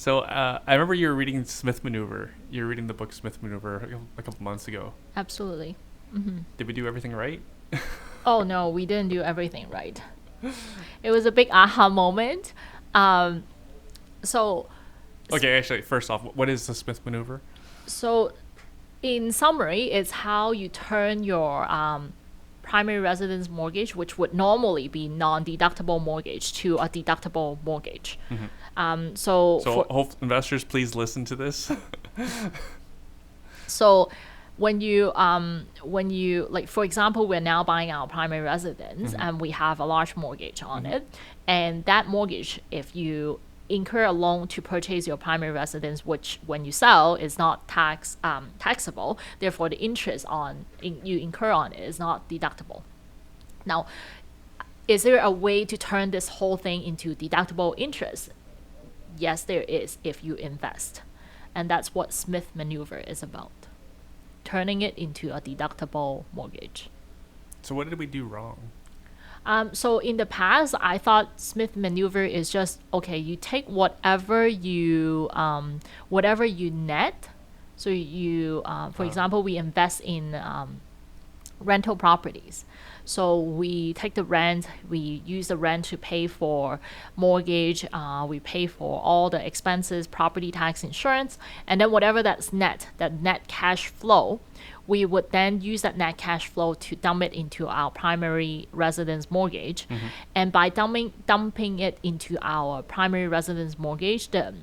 So I remember you were reading Smith Maneuver. You were reading the book Smith Maneuver a couple months ago. Absolutely. Did we do everything right? Oh no, we didn't do everything right. It was a big aha moment. Um, so Okay, actually, first off, what is the Smith Maneuver? so in summary, it's how you turn your primary residence mortgage, which would normally be non-deductible mortgage, to a deductible mortgage. So So, for hope investors, please listen to this. So when you like, for example, we're now buying our primary residence and we have a large mortgage on it, and that mortgage, if you incur a loan to purchase your primary residence, which when you sell is not taxable, therefore the interest you incur on it is not deductible. Now, is there a way to turn this whole thing into deductible interest? Yes, there is, if you invest. And that's what Smith Maneuver is about, turning it into a deductible mortgage. So, what did we do wrong? So in the past, I thought Smith Maneuver is just okay. You take whatever you net. So for example, we invest in rental properties. So we take the rent, we use the rent to pay for mortgage, we pay for all the expenses, property tax, insurance, and then whatever that's net, that net cash flow, we would then use that net cash flow to dump it into our primary residence mortgage. And by dumping it into our primary residence mortgage, the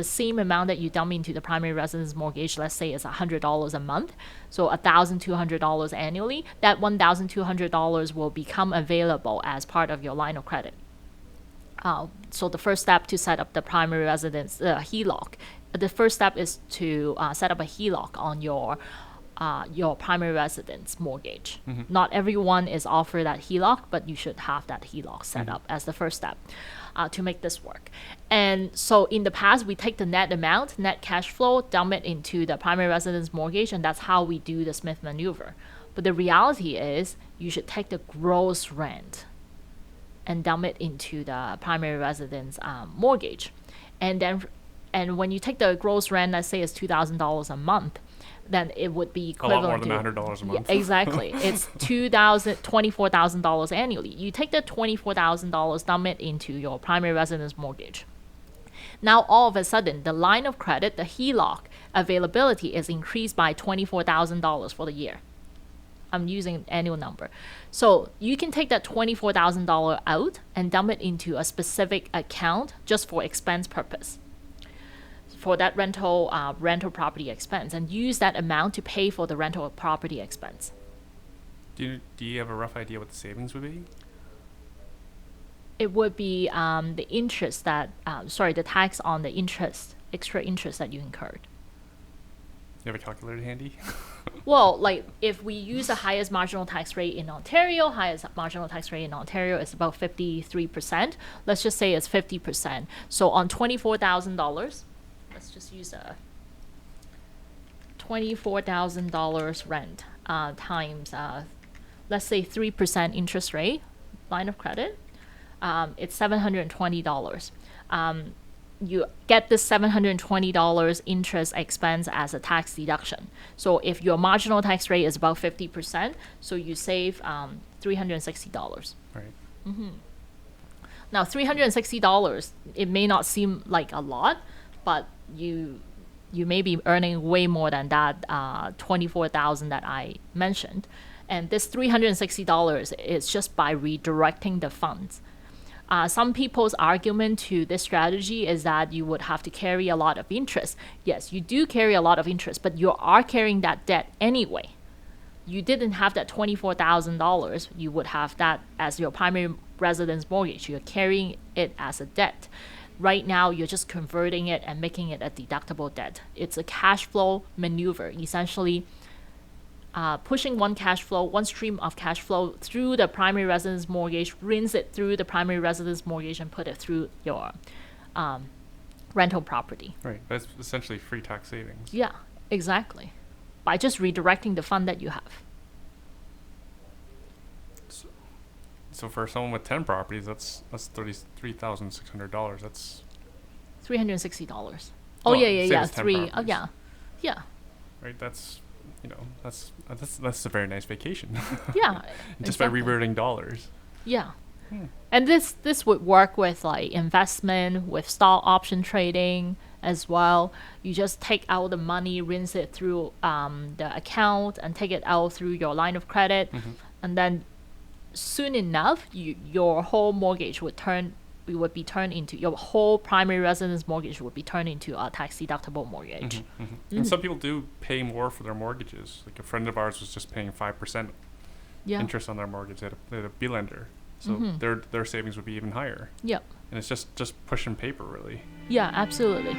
same amount that you dump into the primary residence mortgage, let's say is $100 a month, so $1,200 annually, that $1,200 will become available as part of your line of credit. So the first step to set up the primary residence HELOC, the first step is to set up a HELOC on your primary residence mortgage. Not everyone is offered that HELOC, but you should have that HELOC set up as the first step to make this work. And so in the past, we take the net amount, net cash flow, dump it into the primary residence mortgage, and that's how we do the Smith Maneuver. But the reality is you should take the gross rent and dump it into the primary residence mortgage. And when you take the gross rent, let's say it's $2,000 a month, then it would be A lot more equivalent than to $100 a month. exactly. It's $24,000 annually. You take the $24,000, dump it into your primary residence mortgage. Now all of a sudden, the line of credit, the HELOC availability is increased by $24,000 for the year. I'm using an annual number. So you can take that $24,000 out and dump it into a specific account just for expense purpose, for that rental property expense, and use that amount to pay for the rental property expense. Do you have a rough idea what the savings would be? It would be the interest the tax on the extra interest that you incurred. You have a calculator handy? Well, like if we use the highest marginal tax rate in Ontario, is about 53%. Let's just say it's 50%. So on $24,000, let's just use a $24,000 rent times, let's say 3% interest rate, line of credit, it's $720. You get this $720 interest expense as a tax deduction. So if your marginal tax rate is about 50%, so you save $360. Right. Now, $360, it may not seem like a lot, but you may be earning way more than that $24,000 that I mentioned. And this $360 is just by redirecting the funds. Some people's argument to this strategy is that you would have to carry a lot of interest. Yes, you do carry a lot of interest, but you are carrying that debt anyway. You didn't have that $24,000. You would have that as your primary residence mortgage. You're carrying it as a debt. Right now, you're just converting it and making it a deductible debt. It's a cash flow maneuver, essentially pushing one stream of cash flow through the primary residence mortgage, rinse it through the primary residence mortgage, and put it through your rental property. Right. That's essentially free tax savings. Yeah, exactly. By just redirecting the fund that you have. So for someone with 10 properties, that's $33,600. That's $360. Oh, Oh, yeah, same yeah. as 10 Three. Oh, properties. yeah. Yeah. Right. That's a very nice vacation. Yeah. Just by exactly. reverting dollars. Yeah. Hmm. And this would work with like investment, with stock option trading as well. You just take out the money, rinse it through the account, and take it out through your line of credit, and then soon enough, your whole mortgage would be turned into your whole primary residence mortgage would be turned into a tax deductible mortgage. And some people do pay more for their mortgages. Like a friend of ours was just paying 5% Yeah. interest on their mortgage at a B lender, so their savings would be even higher. Yep. And it's just pushing paper, really. Yeah, absolutely.